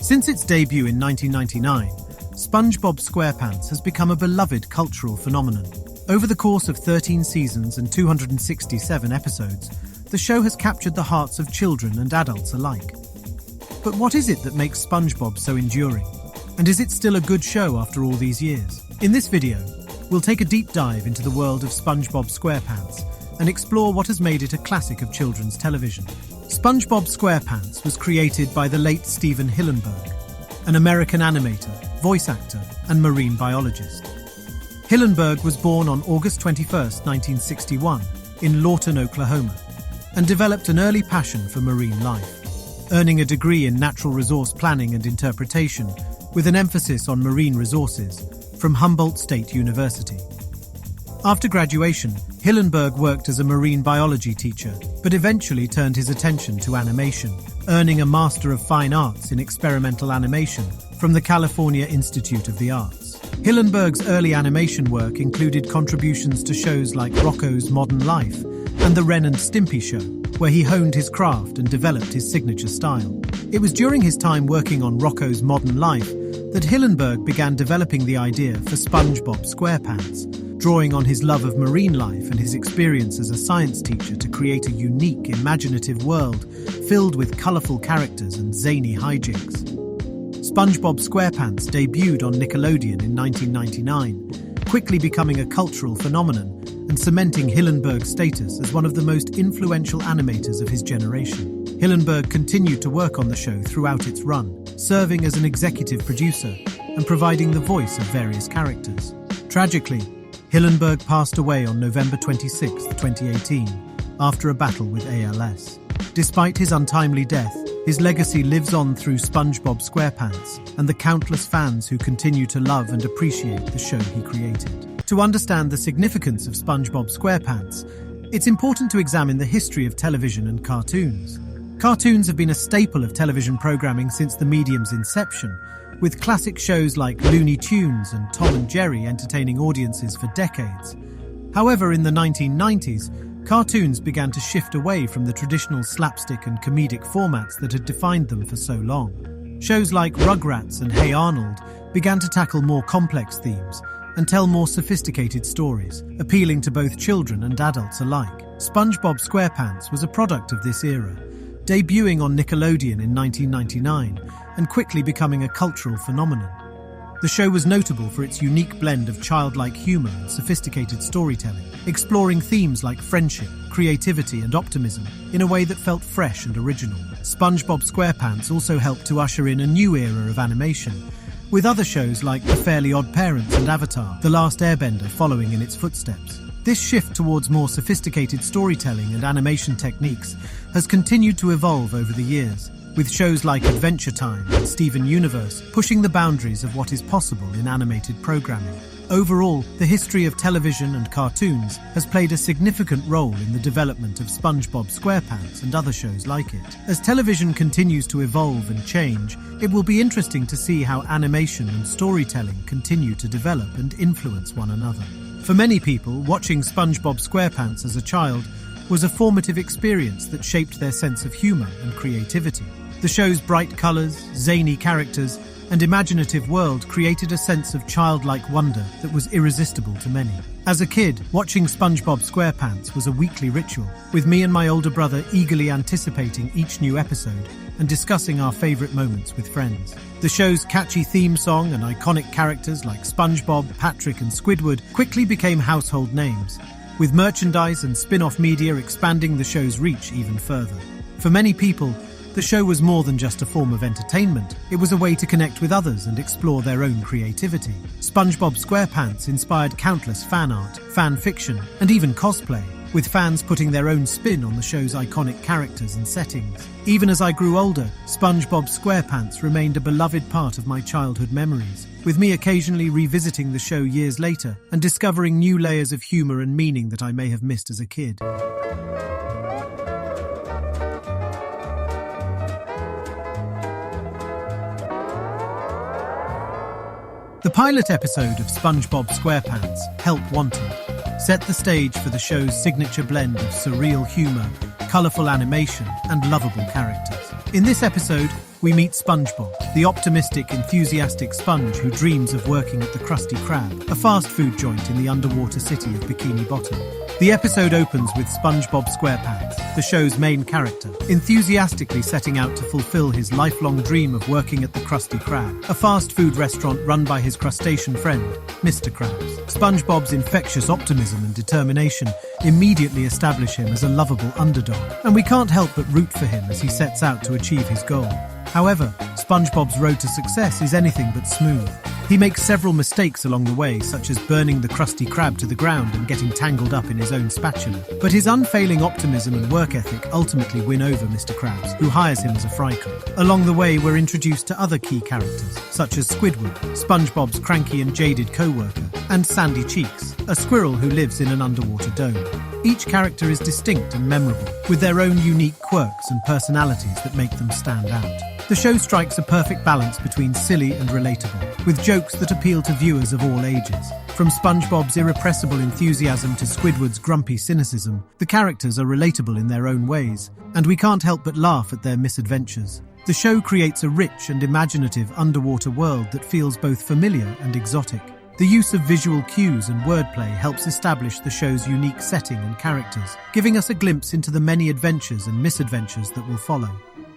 Since its debut in 1999, SpongeBob SquarePants has become a beloved cultural phenomenon. Over the course of 13 seasons and 267 episodes, the show has captured the hearts of children and adults alike. But what is it that makes SpongeBob so enduring? And is it still a good show after all these years? In this video, we'll take a deep dive into the world of SpongeBob SquarePants and explore what has made it a classic of children's television. SpongeBob SquarePants was created by the late Stephen Hillenburg, an American animator, voice actor, and marine biologist. Hillenburg was born on August 21, 1961, in Lawton, Oklahoma, and developed an early passion for marine life, earning a degree in natural resource planning and interpretation with an emphasis on marine resources from Humboldt State University. After graduation, Hillenburg worked as a marine biology teacher, but eventually turned his attention to animation, earning a Master of Fine Arts in Experimental Animation from the California Institute of the Arts. Hillenburg's early animation work included contributions to shows like Rocko's Modern Life and The Ren and Stimpy Show, where he honed his craft and developed his signature style. It was during his time working on Rocko's Modern Life that Hillenburg began developing the idea for SpongeBob SquarePants, drawing on his love of marine life and his experience as a science teacher to create a unique, imaginative world filled with colourful characters and zany hijinks. SpongeBob SquarePants debuted on Nickelodeon in 1999, quickly becoming a cultural phenomenon and cementing Hillenburg's status as one of the most influential animators of his generation. Hillenburg continued to work on the show throughout its run, serving as an executive producer and providing the voice of various characters. Tragically, Hillenburg passed away on November 26, 2018, after a battle with ALS. Despite his untimely death, his legacy lives on through SpongeBob SquarePants and the countless fans who continue to love and appreciate the show he created. To understand the significance of SpongeBob SquarePants, it's important to examine the history of television and cartoons. Cartoons have been a staple of television programming since the medium's inception, with classic shows like Looney Tunes and Tom and Jerry entertaining audiences for decades. However, in the 1990s, cartoons began to shift away from the traditional slapstick and comedic formats that had defined them for so long. Shows like Rugrats and Hey Arnold began to tackle more complex themes and tell more sophisticated stories, appealing to both children and adults alike. SpongeBob SquarePants was a product of this era, debuting on Nickelodeon in 1999 and quickly becoming a cultural phenomenon. The show was notable for its unique blend of childlike humour and sophisticated storytelling, exploring themes like friendship, creativity and optimism in a way that felt fresh and original. SpongeBob SquarePants also helped to usher in a new era of animation, with other shows like The Fairly Odd Parents and Avatar: The Last Airbender following in its footsteps. This shift towards more sophisticated storytelling and animation techniques has continued to evolve over the years, with shows like Adventure Time and Steven Universe pushing the boundaries of what is possible in animated programming. Overall, the history of television and cartoons has played a significant role in the development of SpongeBob SquarePants and other shows like it. As television continues to evolve and change, it will be interesting to see how animation and storytelling continue to develop and influence one another. For many people, watching SpongeBob SquarePants as a child was a formative experience that shaped their sense of humour and creativity. The show's bright colours, zany characters, and imaginative world created a sense of childlike wonder that was irresistible to many. As a kid, watching SpongeBob SquarePants was a weekly ritual, with me and my older brother eagerly anticipating each new episode and discussing our favourite moments with friends. The show's catchy theme song and iconic characters like SpongeBob, Patrick and Squidward quickly became household names, with merchandise and spin-off media expanding the show's reach even further. For many people, the show was more than just a form of entertainment. It was a way to connect with others and explore their own creativity. SpongeBob SquarePants inspired countless fan art, fan fiction, and even cosplay, with fans putting their own spin on the show's iconic characters and settings. Even as I grew older, SpongeBob SquarePants remained a beloved part of my childhood memories, with me occasionally revisiting the show years later and discovering new layers of humour and meaning that I may have missed as a kid. The pilot episode of SpongeBob SquarePants, Help Wanted, set the stage for the show's signature blend of surreal humour, colourful animation, and lovable characters. In this episode, we meet SpongeBob, the optimistic, enthusiastic sponge who dreams of working at the Krusty Krab, a fast food joint in the underwater city of Bikini Bottom. The episode opens with SpongeBob SquarePants, the show's main character, enthusiastically setting out to fulfill his lifelong dream of working at the Krusty Krab, a fast food restaurant run by his crustacean friend, Mr. Krabs. SpongeBob's infectious optimism and determination immediately establish him as a lovable underdog, and we can't help but root for him as he sets out to achieve his goal. However, SpongeBob's road to success is anything but smooth. He makes several mistakes along the way, such as burning the Krusty Krab to the ground and getting tangled up in his own spatula. But his unfailing optimism and work ethic ultimately win over Mr. Krabs, who hires him as a fry cook. Along the way, we're introduced to other key characters, such as Squidward, SpongeBob's cranky and jaded co-worker, and Sandy Cheeks, a squirrel who lives in an underwater dome. Each character is distinct and memorable, with their own unique quirks and personalities that make them stand out. The show strikes a perfect balance between silly and relatable, with jokes that appeal to viewers of all ages. From SpongeBob's irrepressible enthusiasm to Squidward's grumpy cynicism, the characters are relatable in their own ways, and we can't help but laugh at their misadventures. The show creates a rich and imaginative underwater world that feels both familiar and exotic. The use of visual cues and wordplay helps establish the show's unique setting and characters, giving us a glimpse into the many adventures and misadventures that will follow.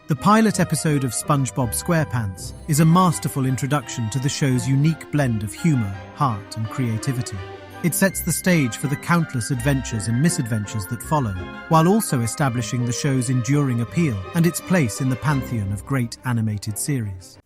The pilot episode of SpongeBob SquarePants is a masterful introduction to the show's unique blend of humour, heart, and creativity. It sets the stage for the countless adventures and misadventures that follow, while also establishing the show's enduring appeal and its place in the pantheon of great animated series.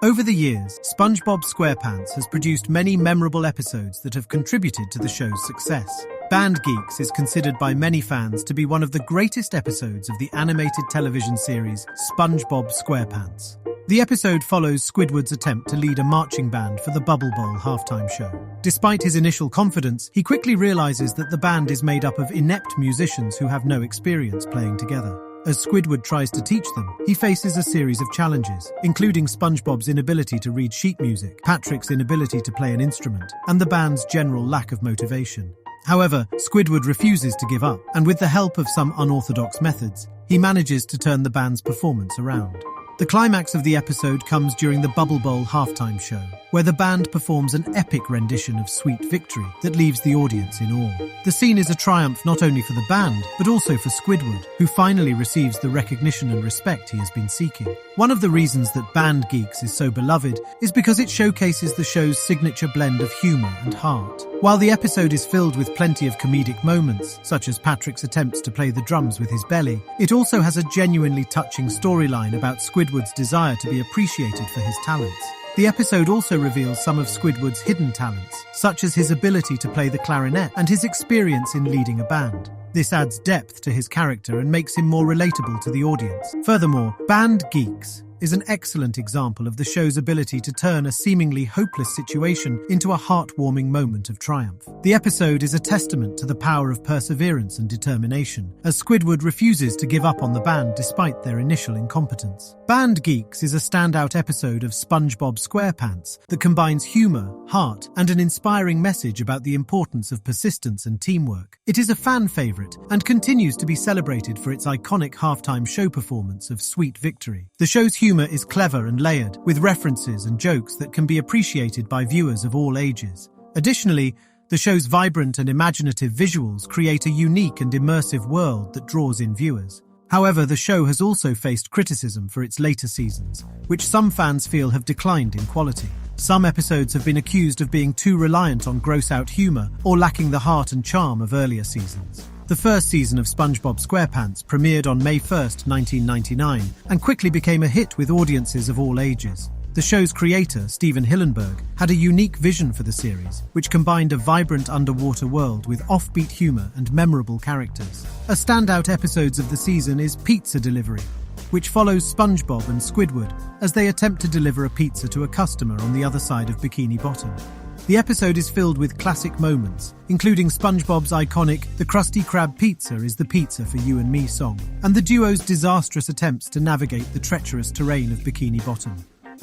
Over the years, SpongeBob SquarePants has produced many memorable episodes that have contributed to the show's success. Band Geeks is considered by many fans to be one of the greatest episodes of the animated television series SpongeBob SquarePants. The episode follows Squidward's attempt to lead a marching band for the Bubble Bowl halftime show. Despite his initial confidence, he quickly realizes that the band is made up of inept musicians who have no experience playing together. As Squidward tries to teach them, he faces a series of challenges, including SpongeBob's inability to read sheet music, Patrick's inability to play an instrument, and the band's general lack of motivation. However, Squidward refuses to give up, and with the help of some unorthodox methods, he manages to turn the band's performance around. The climax of the episode comes during the Bubble Bowl halftime show, where the band performs an epic rendition of Sweet Victory that leaves the audience in awe. The scene is a triumph not only for the band, but also for Squidward, who finally receives the recognition and respect he has been seeking. One of the reasons that Band Geeks is so beloved is because it showcases the show's signature blend of humour and heart. While the episode is filled with plenty of comedic moments, such as Patrick's attempts to play the drums with his belly, it also has a genuinely touching storyline about Squidward's desire to be appreciated for his talents. The episode also reveals some of Squidward's hidden talents, such as his ability to play the clarinet and his experience in leading a band. This adds depth to his character and makes him more relatable to the audience. Furthermore, Band Geeks is an excellent example of the show's ability to turn a seemingly hopeless situation into a heartwarming moment of triumph. The episode is a testament to the power of perseverance and determination, as Squidward refuses to give up on the band despite their initial incompetence. Band Geeks is a standout episode of SpongeBob SquarePants that combines humour, heart, and an inspiring message about the importance of persistence and teamwork. It is a fan favourite and continues to be celebrated for its iconic halftime show performance of Sweet Victory. The show's humour is clever and layered, with references and jokes that can be appreciated by viewers of all ages. Additionally, the show's vibrant and imaginative visuals create a unique and immersive world that draws in viewers. However, the show has also faced criticism for its later seasons, which some fans feel have declined in quality. Some episodes have been accused of being too reliant on gross-out humour or lacking the heart and charm of earlier seasons. The first season of SpongeBob SquarePants premiered on May 1st, 1999, and quickly became a hit with audiences of all ages. The show's creator, Steven Hillenburg, had a unique vision for the series, which combined a vibrant underwater world with offbeat humour and memorable characters. A standout episode of the season is Pizza Delivery, which follows SpongeBob and Squidward as they attempt to deliver a pizza to a customer on the other side of Bikini Bottom. The episode is filled with classic moments, including SpongeBob's iconic "The Krusty Krab pizza is the pizza for you and me" song, and the duo's disastrous attempts to navigate the treacherous terrain of Bikini Bottom.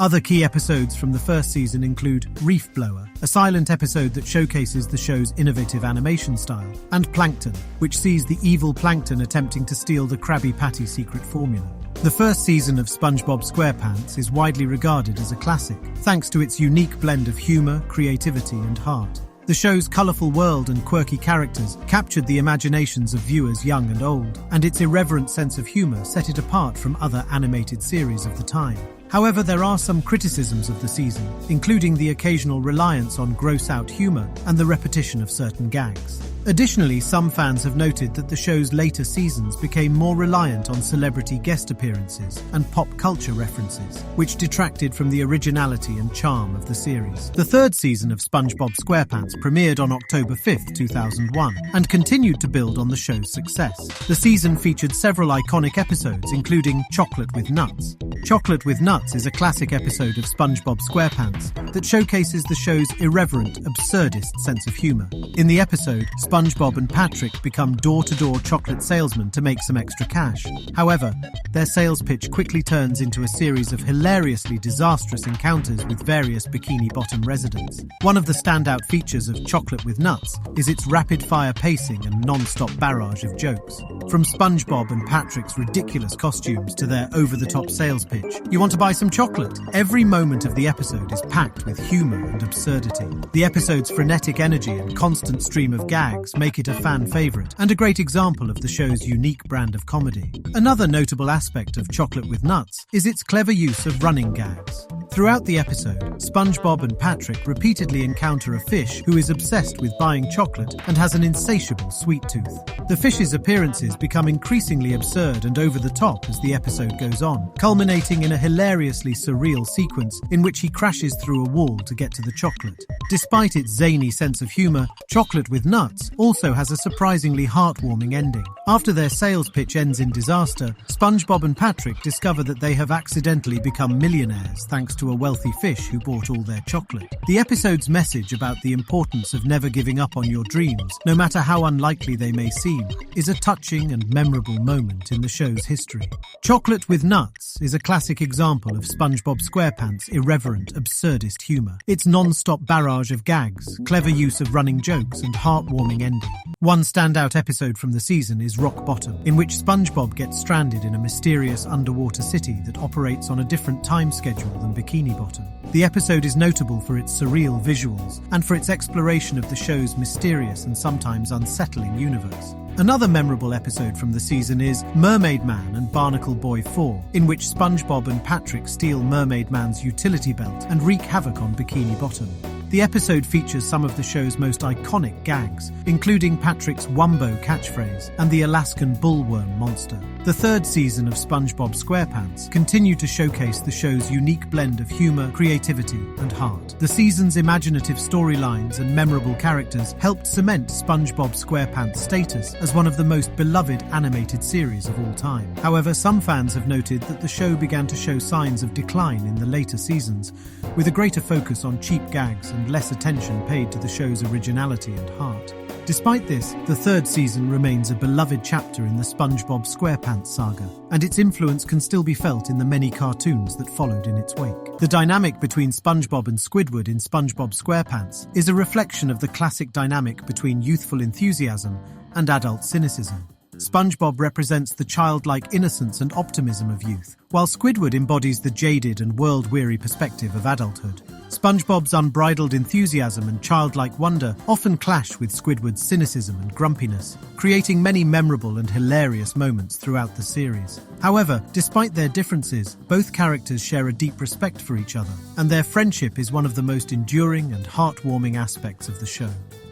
Other key episodes from the first season include Reef Blower, a silent episode that showcases the show's innovative animation style, and Plankton, which sees the evil Plankton attempting to steal the Krabby Patty secret formula. The first season of SpongeBob SquarePants is widely regarded as a classic, thanks to its unique blend of humour, creativity, and heart. The show's colourful world and quirky characters captured the imaginations of viewers young and old, and its irreverent sense of humour set it apart from other animated series of the time. However, there are some criticisms of the season, including the occasional reliance on gross-out humour and the repetition of certain gags. Additionally, some fans have noted that the show's later seasons became more reliant on celebrity guest appearances and pop culture references, which detracted from the originality and charm of the series. The third season of SpongeBob SquarePants premiered on October 5, 2001, and continued to build on the show's success. The season featured several iconic episodes, including Chocolate with Nuts. Chocolate with Nuts is a classic episode of SpongeBob SquarePants that showcases the show's irreverent, absurdist sense of humour. In the episode, SpongeBob and Patrick become door-to-door chocolate salesmen to make some extra cash. However, their sales pitch quickly turns into a series of hilariously disastrous encounters with various Bikini Bottom residents. One of the standout features of Chocolate with Nuts is its rapid-fire pacing and non-stop barrage of jokes. From SpongeBob and Patrick's ridiculous costumes to their over-the-top sales pitch, you want to buy some chocolate? Every moment of the episode is packed with humour and absurdity. The episode's frenetic energy and constant stream of gags make it a fan favourite and a great example of the show's unique brand of comedy. Another notable aspect of Chocolate with Nuts is its clever use of running gags. Throughout the episode, SpongeBob and Patrick repeatedly encounter a fish who is obsessed with buying chocolate and has an insatiable sweet tooth. The fish's appearances become increasingly absurd and over the top as the episode goes on, culminating in a hilariously surreal sequence in which he crashes through a wall to get to the chocolate. Despite its zany sense of humour, Chocolate with Nuts also has a surprisingly heartwarming ending. After their sales pitch ends in disaster, SpongeBob and Patrick discover that they have accidentally become millionaires thanks to a wealthy fish who bought all their chocolate. The episode's message about the importance of never giving up on your dreams, no matter how unlikely they may seem, is a touching and memorable moment in the show's history. Chocolate with Nuts is a classic example of SpongeBob SquarePants' irreverent, absurdist humour. Its non-stop barrage of gags, clever use of running jokes, and heartwarming ending. One standout episode from the season is Rock Bottom, in which SpongeBob gets stranded in a mysterious underwater city that operates on a different time schedule than Bikini Bottom. The episode is notable for its surreal visuals and for its exploration of the show's mysterious and sometimes unsettling universe. Another memorable episode from the season is Mermaid Man and Barnacle Boy 4, in which SpongeBob and Patrick steal Mermaid Man's utility belt and wreak havoc on Bikini Bottom. The episode features some of the show's most iconic gags, including Patrick's Wumbo catchphrase and the Alaskan bullworm monster. The third season of SpongeBob SquarePants continued to showcase the show's unique blend of humour, creativity, and heart. The season's imaginative storylines and memorable characters helped cement SpongeBob SquarePants' status as one of the most beloved animated series of all time. However, some fans have noted that the show began to show signs of decline in the later seasons, with a greater focus on cheap gags and less attention paid to the show's originality and heart. Despite this, the third season remains a beloved chapter in the SpongeBob SquarePants saga, and its influence can still be felt in the many cartoons that followed in its wake. The dynamic between SpongeBob and Squidward in SpongeBob SquarePants is a reflection of the classic dynamic between youthful enthusiasm and adult cynicism. SpongeBob represents the childlike innocence and optimism of youth, while Squidward embodies the jaded and world-weary perspective of adulthood. SpongeBob's unbridled enthusiasm and childlike wonder often clash with Squidward's cynicism and grumpiness, creating many memorable and hilarious moments throughout the series. However, despite their differences, both characters share a deep respect for each other, and their friendship is one of the most enduring and heartwarming aspects of the show.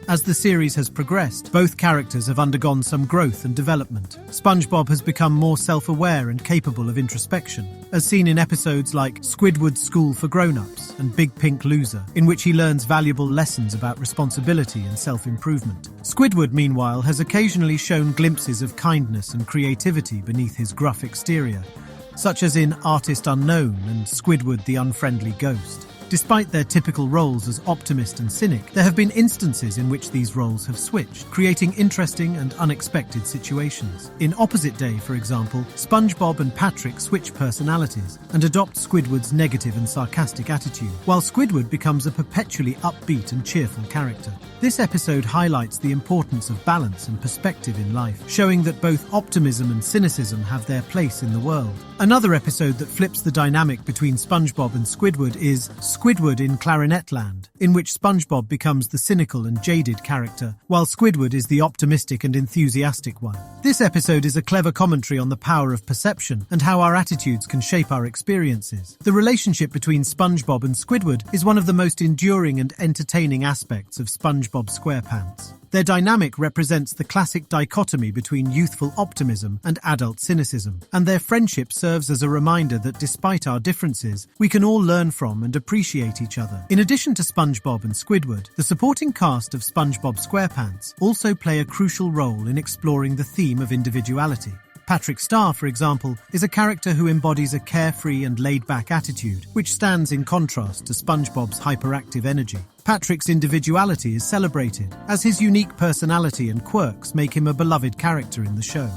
As the series has progressed, both characters have undergone some growth and development. SpongeBob has become more self-aware and capable of introspection, as seen in episodes like Squidward's School for Grown-Ups and Big Pink Loser, in which he learns valuable lessons about responsibility and self-improvement. Squidward, meanwhile, has occasionally shown glimpses of kindness and creativity beneath his gruff exterior, such as in Artist Unknown and Squidward the Unfriendly Ghost. Despite their typical roles as optimist and cynic, there have been instances in which these roles have switched, creating interesting and unexpected situations. In Opposite Day, for example, SpongeBob and Patrick switch personalities and adopt Squidward's negative and sarcastic attitude, while Squidward becomes a perpetually upbeat and cheerful character. This episode highlights the importance of balance and perspective in life, showing that both optimism and cynicism have their place in the world. Another episode that flips the dynamic between SpongeBob and Squidward is Squidward in Clarinetland, in which SpongeBob becomes the cynical and jaded character, while Squidward is the optimistic and enthusiastic one. This episode is a clever commentary on the power of perception and how our attitudes can shape our experiences. The relationship between SpongeBob and Squidward is one of the most enduring and entertaining aspects of SpongeBob SquarePants. Their dynamic represents the classic dichotomy between youthful optimism and adult cynicism, and their friendship serves as a reminder that despite our differences, we can all learn from and appreciate each other. In addition to SpongeBob and Squidward, the supporting cast of SpongeBob SquarePants also play a crucial role in exploring the theme of individuality. Patrick Star, for example, is a character who embodies a carefree and laid-back attitude, which stands in contrast to SpongeBob's hyperactive energy. Patrick's individuality is celebrated, as his unique personality and quirks make him a beloved character in the show.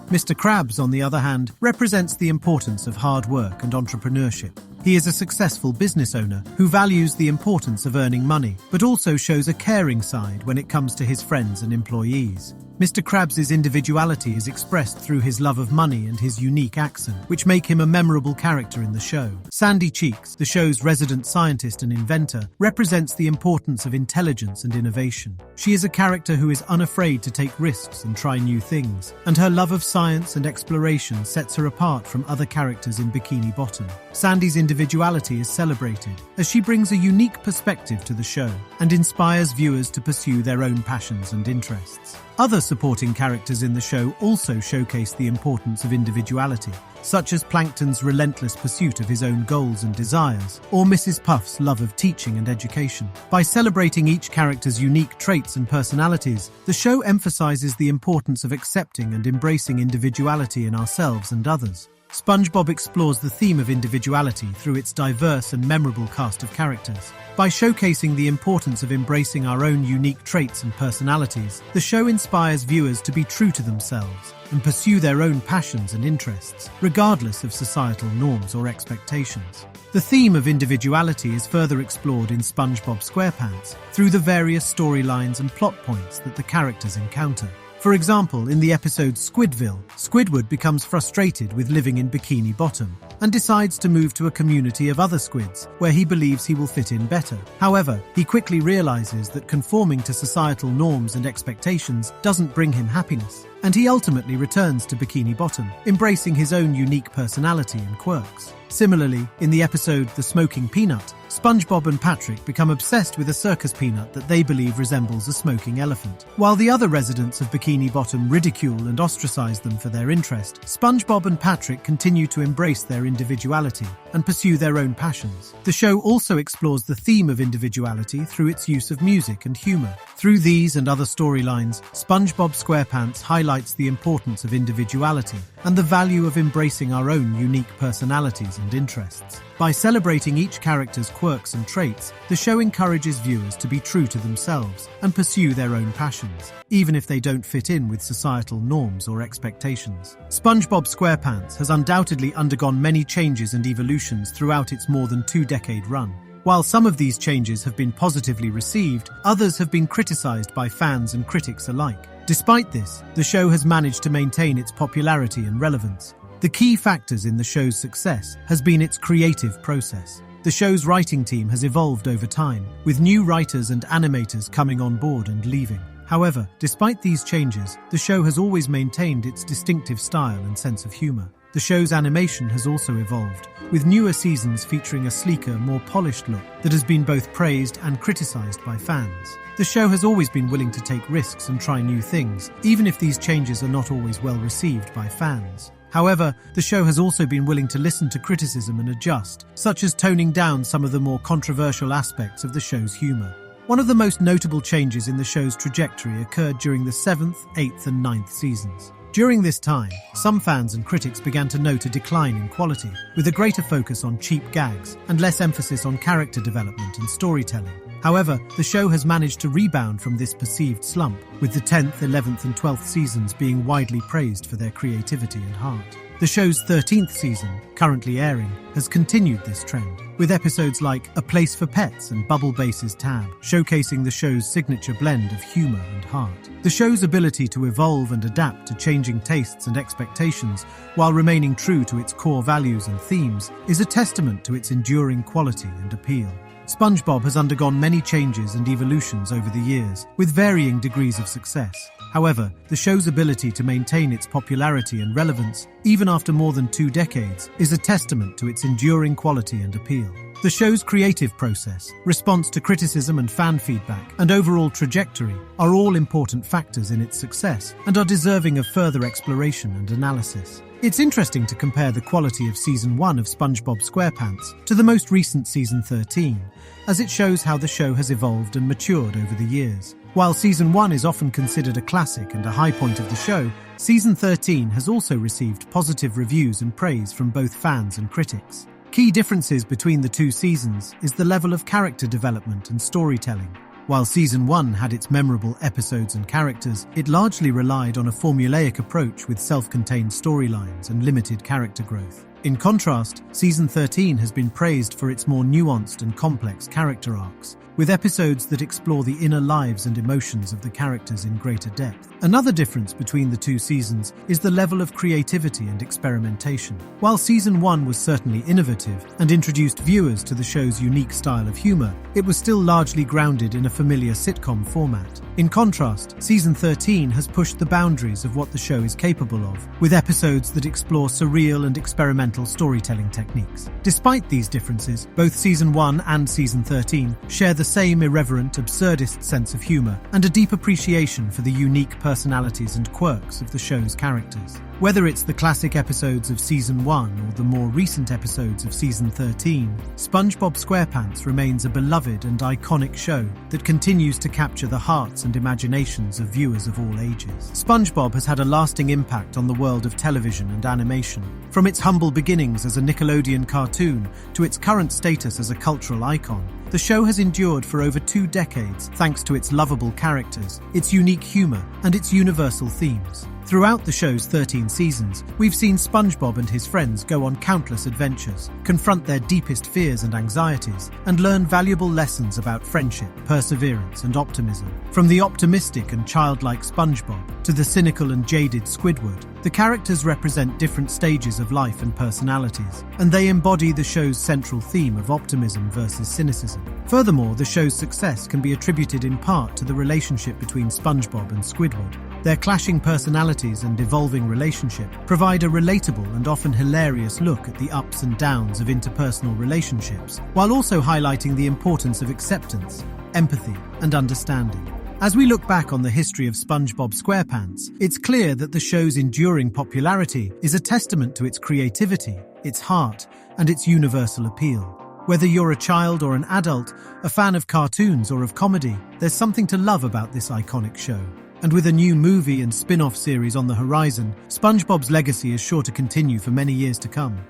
Mr. Krabs, on the other hand, represents the importance of hard work and entrepreneurship. He is a successful business owner who values the importance of earning money, but also shows a caring side when it comes to his friends and employees. Mr. Krabs' individuality is expressed through his love of money and his unique accent, which make him a memorable character in the show. Sandy Cheeks, the show's resident scientist and inventor, represents the importance of intelligence and innovation. She is a character who is unafraid to take risks and try new things, and her love of science and exploration sets her apart from other characters in Bikini Bottom. Sandy's individuality is celebrated, as she brings a unique perspective to the show and inspires viewers to pursue their own passions and interests. Other supporting characters in the show also showcase the importance of individuality, such as Plankton's relentless pursuit of his own goals and desires, or Mrs. Puff's love of teaching and education. By celebrating each character's unique traits and personalities, the show emphasizes the importance of accepting and embracing individuality in ourselves and others. SpongeBob explores the theme of individuality through its diverse and memorable cast of characters. By showcasing the importance of embracing our own unique traits and personalities, the show inspires viewers to be true to themselves and pursue their own passions and interests, regardless of societal norms or expectations. The theme of individuality is further explored in SpongeBob SquarePants through the various storylines and plot points that the characters encounter. For example, in the episode Squidville, Squidward becomes frustrated with living in Bikini Bottom and decides to move to a community of other squids where he believes he will fit in better. However, he quickly realizes that conforming to societal norms and expectations doesn't bring him happiness, and he ultimately returns to Bikini Bottom, embracing his own unique personality and quirks. Similarly, in the episode The Smoking Peanut, SpongeBob and Patrick become obsessed with a circus peanut that they believe resembles a smoking elephant. While the other residents of Bikini Bottom ridicule and ostracize them for their interest, SpongeBob and Patrick continue to embrace their individuality and pursue their own passions. The show also explores the theme of individuality through its use of music and humor. Through these and other storylines, SpongeBob SquarePants highlights the importance of individuality and the value of embracing our own unique personalities and interests. By celebrating each character's quirks and traits, the show encourages viewers to be true to themselves and pursue their own passions, even if they don't fit in with societal norms or expectations. SpongeBob SquarePants has undoubtedly undergone many changes and evolutions throughout its more than 2-decade run. While some of these changes have been positively received, others have been criticized by fans and critics alike. Despite this, the show has managed to maintain its popularity and relevance. The key factors in the show's success has been its creative process. The show's writing team has evolved over time, with new writers and animators coming on board and leaving. However, despite these changes, the show has always maintained its distinctive style and sense of humor. The show's animation has also evolved, with newer seasons featuring a sleeker, more polished look that has been both praised and criticized by fans. The show has always been willing to take risks and try new things, even if these changes are not always well received by fans. However, the show has also been willing to listen to criticism and adjust, such as toning down some of the more controversial aspects of the show's humor. One of the most notable changes in the show's trajectory occurred during the 7th, 8th and 9th seasons. During this time, some fans and critics began to note a decline in quality, with a greater focus on cheap gags and less emphasis on character development and storytelling. However, the show has managed to rebound from this perceived slump, with the 10th, 11th and 12th seasons being widely praised for their creativity and heart. The show's 13th season, currently airing, has continued this trend, with episodes like A Place for Pets and Bubble Bass's Tab showcasing the show's signature blend of humour and heart. The show's ability to evolve and adapt to changing tastes and expectations while remaining true to its core values and themes is a testament to its enduring quality and appeal. SpongeBob has undergone many changes and evolutions over the years, with varying degrees of success. However, the show's ability to maintain its popularity and relevance, even after more than 2 decades, is a testament to its enduring quality and appeal. The show's creative process, response to criticism and fan feedback, and overall trajectory are all important factors in its success and are deserving of further exploration and analysis. It's interesting to compare the quality of Season 1 of SpongeBob SquarePants to the most recent Season 13, as it shows how the show has evolved and matured over the years. While Season 1 is often considered a classic and a high point of the show, Season 13 has also received positive reviews and praise from both fans and critics. Key differences between the 2 seasons is the level of character development and storytelling. While Season 1 had its memorable episodes and characters, it largely relied on a formulaic approach with self-contained storylines and limited character growth. In contrast, Season 13 has been praised for its more nuanced and complex character arcs, with episodes that explore the inner lives and emotions of the characters in greater depth. Another difference between the 2 seasons is the level of creativity and experimentation. While Season 1 was certainly innovative and introduced viewers to the show's unique style of humour, it was still largely grounded in a familiar sitcom format. In contrast, Season 13 has pushed the boundaries of what the show is capable of, with episodes that explore surreal and experimental storytelling techniques. Despite these differences, both Season 1 and Season 13 share the same irreverent, absurdist sense of humour and a deep appreciation for the unique personalities and quirks of the show's characters. Whether it's the classic episodes of Season 1 or the more recent episodes of Season 13, SpongeBob SquarePants remains a beloved and iconic show that continues to capture the hearts and imaginations of viewers of all ages. SpongeBob has had a lasting impact on the world of television and animation. From its humble beginnings as a Nickelodeon cartoon to its current status as a cultural icon, the show has endured for over 2 decades thanks to its lovable characters, its unique humour, and its universal themes. Throughout the show's 13 seasons, we've seen SpongeBob and his friends go on countless adventures, confront their deepest fears and anxieties, and learn valuable lessons about friendship, perseverance, and optimism. From the optimistic and childlike SpongeBob to the cynical and jaded Squidward, the characters represent different stages of life and personalities, and they embody the show's central theme of optimism versus cynicism. Furthermore, the show's success can be attributed in part to the relationship between SpongeBob and Squidward. Their clashing personalities and evolving relationship provide a relatable and often hilarious look at the ups and downs of interpersonal relationships, while also highlighting the importance of acceptance, empathy, and understanding. As we look back on the history of SpongeBob SquarePants, it's clear that the show's enduring popularity is a testament to its creativity, its heart, and its universal appeal. Whether you're a child or an adult, a fan of cartoons or of comedy, there's something to love about this iconic show. And with a new movie and spin-off series on the horizon, SpongeBob's legacy is sure to continue for many years to come.